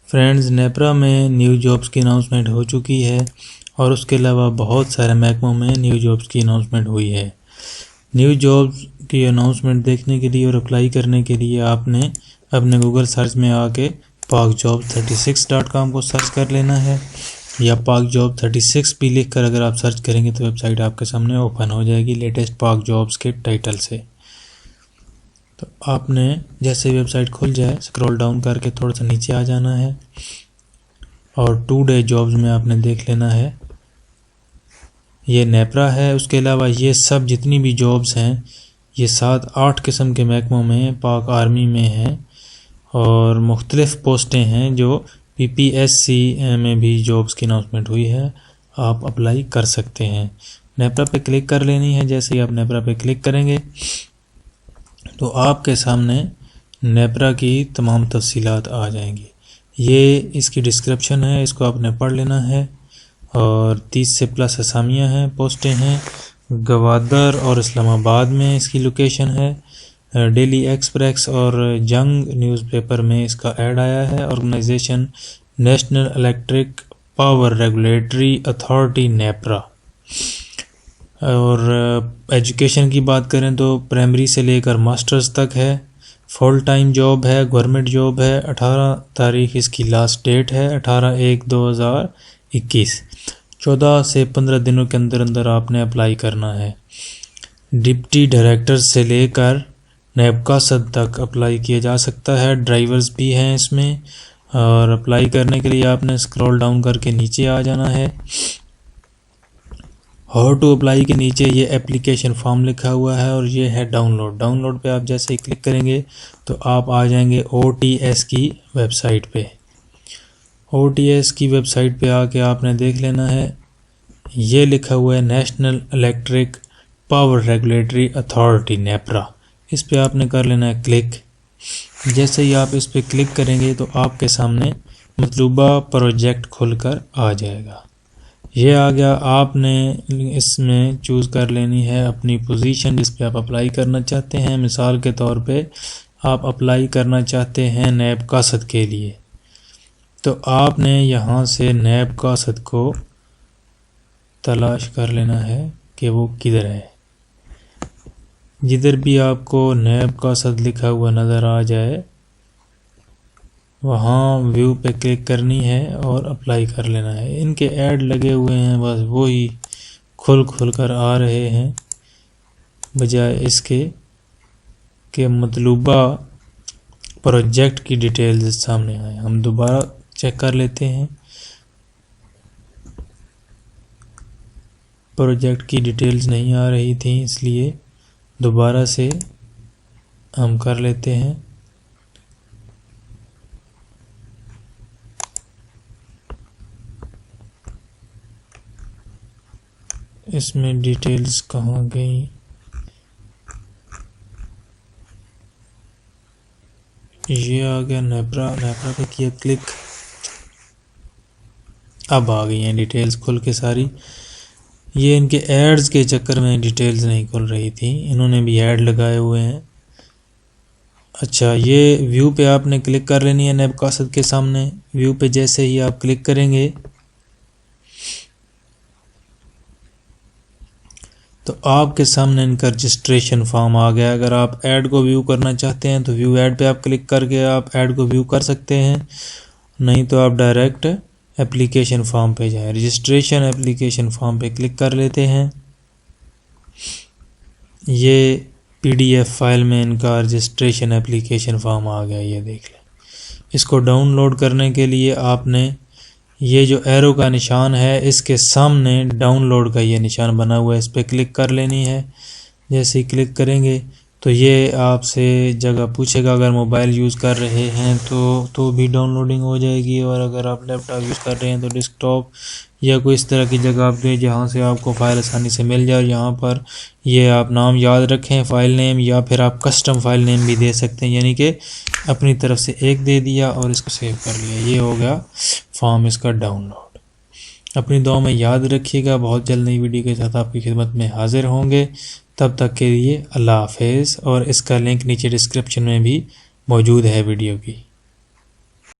Friends, NEPRA میں new jobs کی announcement ہو چکی ہے اور اس کے علاوہ بہت سارے محکموں میں نیو جابز کی اناؤنسمنٹ ہوئی ہے۔ نیو جابز کی اناؤنسمنٹ دیکھنے کے لیے اور اپلائی کرنے کے لیے آپ نے اپنے گوگل سرچ میں آ کے pakjobs36.com کو سرچ کر لینا ہے، یا pakjob36 بھی لکھ کر اگر آپ سرچ کریں گے تو ویب سائٹ آپ کے سامنے اوپن ہو جائے گی لیٹسٹ پاک جابز کے ٹائٹل سے۔ تو آپ نے جیسے ویب سائٹ کھل جائے سکرول ڈاؤن کر کے تھوڑا سا نیچے آ جانا ہے اور 2 ڈے جابز میں آپ نے دیکھ لینا ہے یہ نیپرا ہے۔ اس کے علاوہ یہ سب جتنی بھی جابز ہیں یہ 7-8 قسم کے محکموں میں پاک آرمی میں ہیں اور مختلف پوسٹیں ہیں جو PPSC میں بھی جابز کی اناؤنسمنٹ ہوئی ہے، آپ اپلائی کر سکتے ہیں۔ نیپرا پہ کلک کر لینی ہے۔ جیسے ہی آپ نیپرا پہ کلک کریں گے تو آپ کے سامنے نیپرا کی تمام تفصیلات آ جائیں گی۔ یہ اس کی ڈسکرپشن ہے، اس کو آپ نے پڑھ لینا ہے، اور 30 سے پلس اسامیاں ہیں، پوسٹیں ہیں۔ گوادر اور اسلام آباد میں اس کی لوکیشن ہے۔ ڈیلی ایکسپریس اور جنگ نیوز پیپر میں اس کا ایڈ آیا ہے۔ Organization national electric power regulatory authority NEPRA. اور ایجوکیشن کی بات کریں تو پرائمری سے لے کر ماسٹرز تک ہے، فل ٹائم جاب ہے، گورنمنٹ جاب ہے۔ 18 تاریخ اس کی لاسٹ ڈیٹ ہے، 18/1/2021۔ 14 سے 15 دنوں کے اندر اندر آپ نے اپلائی کرنا ہے۔ ڈپٹی ڈائریکٹر سے لے کر نیب قاصد تک اپلائی کیا جا سکتا ہے۔ ڈرائیورز بھی ہیں اس میں، اور اپلائی کرنے کے لیے آپ نے اسکرول ڈاؤن کر کے نیچے آ جانا ہے۔ ہاؤ ٹو اپلائی کے نیچے یہ اپلیکیشن فارم لکھا ہوا ہے اور یہ ہے ڈاؤن لوڈ۔ ڈاؤن لوڈ پہ آپ جیسے ہی کلک کریں گے تو آپ آ جائیں گے OTS کی ویب سائٹ پہ۔ OTS کی ویب سائٹ پہ آ کے آپ نے دیکھ لینا ہے، یہ لکھا ہوا ہے national electric power regulatory authority NEPRA. اس پہ آپ نے کر لینا ہے کلک۔ جیسے ہی آپ اس پہ کلک کریں گے تو آپ کے سامنے مطلوبہ پروجیکٹ کھل کر آ جائے گا۔ یہ آ گیا، آپ نے اس میں چوز کر لینی ہے اپنی پوزیشن جس پہ آپ اپلائی کرنا چاہتے ہیں۔ مثال کے طور پہ آپ اپلائی کرنا چاہتے ہیں نیب قاصد کے لیے، تو آپ نے یہاں سے نیب قاصد کو تلاش کر لینا ہے کہ وہ کدھر ہے۔ جدھر بھی آپ کو نیب قاصد لکھا ہوا نظر آ جائے وہاں ویو پہ کلک کرنی ہے اور اپلائی کر لینا ہے۔ ان کے ایڈ لگے ہوئے ہیں، بس وہی کھل کر آ رہے ہیں، بجائے اس کے کہ مطلوبہ پروجیکٹ کی ڈیٹیلز سامنے آئے۔ ہم دوبارہ چیک کر لیتے ہیں، پروجیکٹ کی ڈیٹیلز نہیں آ رہی تھیں، اس لیے دوبارہ سے ہم کر لیتے ہیں۔ اس میں ڈیٹیلز کہاں گئی؟ یہ آ گیا نیپرا پہ کیا کلک، اب آ گئی ہیں ڈیٹیلز کھل کے ساری۔ یہ ان کے ایڈز کے چکر میں ڈیٹیلز نہیں کھل رہی تھی، انہوں نے بھی ایڈ لگائے ہوئے ہیں۔ اچھا، یہ ویو پہ آپ نے کلک کر لینی ہے نیب قاصد کے سامنے۔ ویو پہ جیسے ہی آپ کلک کریں گے تو آپ کے سامنے ان کا رجسٹریشن فارم آ گیا۔ اگر آپ ایڈ کو ویو کرنا چاہتے ہیں تو ویو ایڈ پہ آپ کلک کر کے آپ ایڈ کو ویو کر سکتے ہیں، نہیں تو آپ ڈائریکٹ اپلیکیشن فارم پہ جائیں۔ رجسٹریشن اپلیکیشن فارم پہ کلک کر لیتے ہیں۔ یہ PDF فائل میں ان کا رجسٹریشن اپلیکیشن فارم آ گیا، یہ دیکھ لیں۔ اس کو ڈاؤن لوڈ کرنے کے لیے آپ نے یہ جو ایرو کا نشان ہے اس کے سامنے ڈاؤن لوڈ کا یہ نشان بنا ہوا ہے، اس پہ کلک کر لینی ہے۔ جیسے ہی کلک کریں گے تو یہ آپ سے جگہ پوچھے گا، اگر موبائل یوز کر رہے ہیں تو بھی ڈاؤن لوڈنگ ہو جائے گی، اور اگر آپ لیپ ٹاپ یوز کر رہے ہیں تو ڈیسک ٹاپ یا کوئی اس طرح کی جگہ آپ دیں جہاں سے آپ کو فائل آسانی سے مل جائے۔ اور یہاں پر یہ آپ نام یاد رکھیں، فائل نیم، یا پھر آپ کسٹم فائل نیم بھی دے سکتے ہیں، یعنی کہ اپنی طرف سے ایک دے دیا اور اس کو سیو کر لیا۔ یہ ہو گیا فارم اس کا ڈاؤن لوڈ۔ اپنی دعاؤں میں یاد رکھیے گا، بہت جلد نئی ویڈیو کے ساتھ آپ کی خدمت میں حاضر ہوں گے۔ تب تک کے لیے اللہ حافظ، اور اس کا لنک نیچے ڈسکرپشن میں بھی موجود ہے ویڈیو کی۔